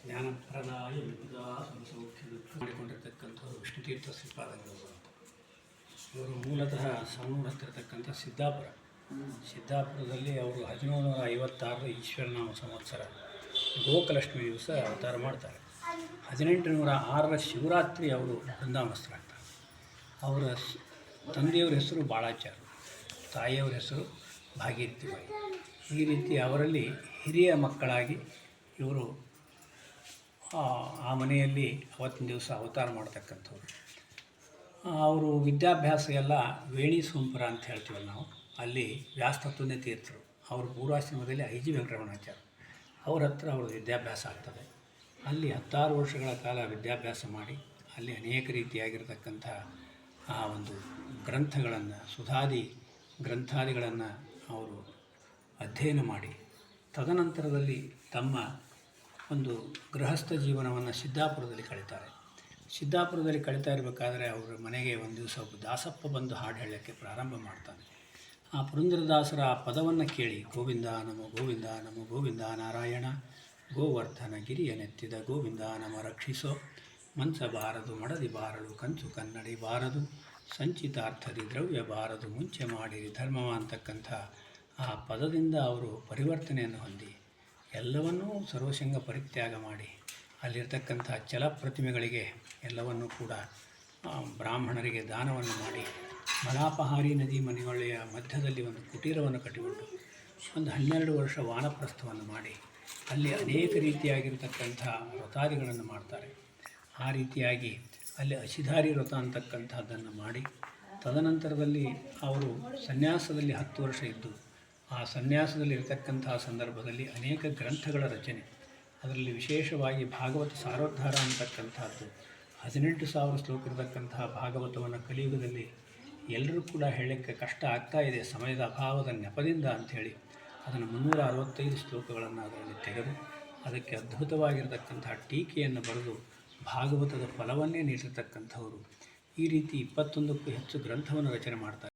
ಜ್ಞಾನಪ್ರದಾಯ ವಿಬುಧಾ ಸಂಸೌಖ್ಯದ ಮಾಡಿಕೊಂಡಿರ್ತಕ್ಕಂಥವ್ರು ವಿಷ್ಣುತೀರ್ಥ ಶ್ರೀಪಾದಂಗಳವರು ಅಂತ. ಇವರು ಮೂಲತಃ ಸವಣೂರು ಹತ್ತಿರತಕ್ಕಂಥ ಸಿದ್ದಾಪುರದಲ್ಲಿ ಅವರು 1756 ಈಶ್ವರನಾಮ ಸಂವತ್ಸರ ಗೋಕಲಕ್ಷ್ಮಿ ದಿವಸ ಅವತಾರ ಮಾಡ್ತಾರೆ. 1806 ಶಿವರಾತ್ರಿ ಅವರು ಬೃಂದಾವನಸ್ಥರಾಗ್ತಾರೆ. ಅವರ ತಂದೆಯವರ ಹೆಸರು ಬಾಳಾಚಾರ್ಯ, ತಾಯಿಯವರ ಹೆಸರು ಭಾಗೀರಥಿ ಬಾಯಿ. ಈ ರೀತಿ ಅವರಲ್ಲಿ ಹಿರಿಯ ಮಕ್ಕಳಾಗಿ ಇವರು ಆ ಮನೆಯಲ್ಲಿ ಅವತ್ತಿನ ದಿವಸ ಅವತಾರ ಮಾಡ್ತಕ್ಕಂಥವ್ರು. ಅವರು ವಿದ್ಯಾಭ್ಯಾಸ ಎಲ್ಲ ವೇಣಿ ಸೋಂಪುರ ಅಂತ ಹೇಳ್ತೀವಲ್ಲ ನಾವು, ಅಲ್ಲಿ ವ್ಯಾಸತತ್ವನೇ ತೀರ್ಥರು. ಅವರು ಪೂರ್ವಾಶ್ರಮದಲ್ಲಿ ಐಜಿ ವೆಂಕಟರಮಣಾಚಾರ್ಯ ಅವ್ರ ಹತ್ರ ಅವ್ರ ವಿದ್ಯಾಭ್ಯಾಸ ಆಗ್ತದೆ. ಅಲ್ಲಿ 16 ವರ್ಷಗಳ ಕಾಲ ವಿದ್ಯಾಭ್ಯಾಸ ಮಾಡಿ ಅಲ್ಲಿ ಅನೇಕ ರೀತಿಯಾಗಿರ್ತಕ್ಕಂಥ ಆ ಒಂದು ಗ್ರಂಥಗಳನ್ನು, ಸುಧಾದಿ ಗ್ರಂಥಾದಿಗಳನ್ನು ಅವರು ಅಧ್ಯಯನ ಮಾಡಿ ತದನಂತರದಲ್ಲಿ ತಮ್ಮ ಒಂದು ಗೃಹಸ್ಥ ಜೀವನವನ್ನು ಸಿದ್ದಾಪುರದಲ್ಲಿ ಕಳೀತಾರೆ. ಸಿದ್ದಾಪುರದಲ್ಲಿ ಕಳೀತಾ ಇರಬೇಕಾದ್ರೆ ಅವರ ಮನೆಗೆ ಒಂದು ದಿವಸ ಒಬ್ಬ ದಾಸಪ್ಪ ಬಂದು ಹಾಡು ಹೇಳೋಕ್ಕೆ ಪ್ರಾರಂಭ ಮಾಡ್ತಾನೆ. ಆ ಪುರಂದರದಾಸರ ಆ ಪದವನ್ನು ಕೇಳಿ, ಗೋವಿಂದ ನಮೋ ಗೋವಿಂದ ನಮೋ ಗೋವಿಂದ ನಾರಾಯಣ ಗೋವರ್ಧನ ಗಿರಿಯ ನೆತ್ತಿದ ಗೋವಿಂದ ನಮ ರಕ್ಷಿಸೋ, ಮಂಚ ಬಾರದು ಮಡದಿ ಬಾರಳು ಕಂಚು ಕನ್ನಡಿ ಬಾರದು, ಸಂಚಿತಾರ್ಥದಿ ದ್ರವ್ಯ ಬಾರದು ಮುಂಚೆ ಮಾಡಿರಿ ಧರ್ಮವ ಅಂತಕ್ಕಂಥ ಆ ಪದದಿಂದ ಅವರು ಪರಿವರ್ತನೆಯನ್ನು ಹೊಂದಿ ಎಲ್ಲವನ್ನೂ ಸರ್ವಸಂಗ ಪರಿತ್ಯಾಗ ಮಾಡಿ ಅಲ್ಲಿರ್ತಕ್ಕಂಥ ಛಲ ಪ್ರತಿಮೆಗಳಿಗೆ ಎಲ್ಲವನ್ನೂ ಕೂಡ ಬ್ರಾಹ್ಮಣರಿಗೆ ದಾನವನ್ನು ಮಾಡಿ ಮಲಾಪಹಾರಿ ನದಿ ಮನೆಯೊಳ್ಳೆಯ ಮಧ್ಯದಲ್ಲಿ ಒಂದು ಕುಟೀರವನ್ನು ಕಟ್ಟಿಕೊಂಡು ಒಂದು 12 ವರ್ಷ ವಾನಪ್ರಸ್ಥವನ್ನು ಮಾಡಿ ಅಲ್ಲಿ ಅನೇಕ ರೀತಿಯಾಗಿರ್ತಕ್ಕಂಥ ವ್ರತಾದಿಗಳನ್ನು ಮಾಡ್ತಾರೆ. ಆ ರೀತಿಯಾಗಿ ಅಲ್ಲಿ ಅಸಿಧಾರಿ ವ್ರತ ಅಂತಕ್ಕಂಥದ್ದನ್ನು ಮಾಡಿ ತದನಂತರದಲ್ಲಿ ಅವರು ಸನ್ಯಾಸದಲ್ಲಿ 10 ವರ್ಷ ಇದ್ದು ಆ ಸನ್ಯಾಸದಲ್ಲಿ ಇರತಕ್ಕಂತಹ ಸಂದರ್ಭದಲ್ಲಿ ಅನೇಕ ಗ್ರಂಥಗಳ ರಚನೆ, ಅದರಲ್ಲಿ ವಿಶೇಷವಾಗಿ ಭಾಗವತ ಸಾರೋದ್ಧಾರ ಅಂತಕ್ಕಂಥದ್ದು 18,000 ಶ್ಲೋಕ ಇರತಕ್ಕಂತಹ ಭಾಗವತವನ್ನು ಕಲಿಯುಗದಲ್ಲಿ ಎಲ್ಲರೂ ಕೂಡ ಹೇಳಲಿಕ್ಕೆ ಕಷ್ಟ ಆಗ್ತಾ ಇದೆ ಸಮಯದ ಅಭಾವದ ನೆಪದಿಂದ ಅಂಥೇಳಿ ಅದನ್ನು 365 ಶ್ಲೋಕಗಳನ್ನು ಅದರಲ್ಲಿ ತೆಗೆದು ಅದಕ್ಕೆ ಅದ್ಭುತವಾಗಿರತಕ್ಕಂತಹ ಟೀಕೆಯನ್ನು ಬರೆದು ಭಾಗವತದ ಫಲವನ್ನೇ ನೀಡಿರತಕ್ಕಂಥವರು. ಈ ರೀತಿ 21ಕ್ಕೂ ಹೆಚ್ಚು ಗ್ರಂಥವನ್ನು ರಚನೆ ಮಾಡ್ತಾರೆ.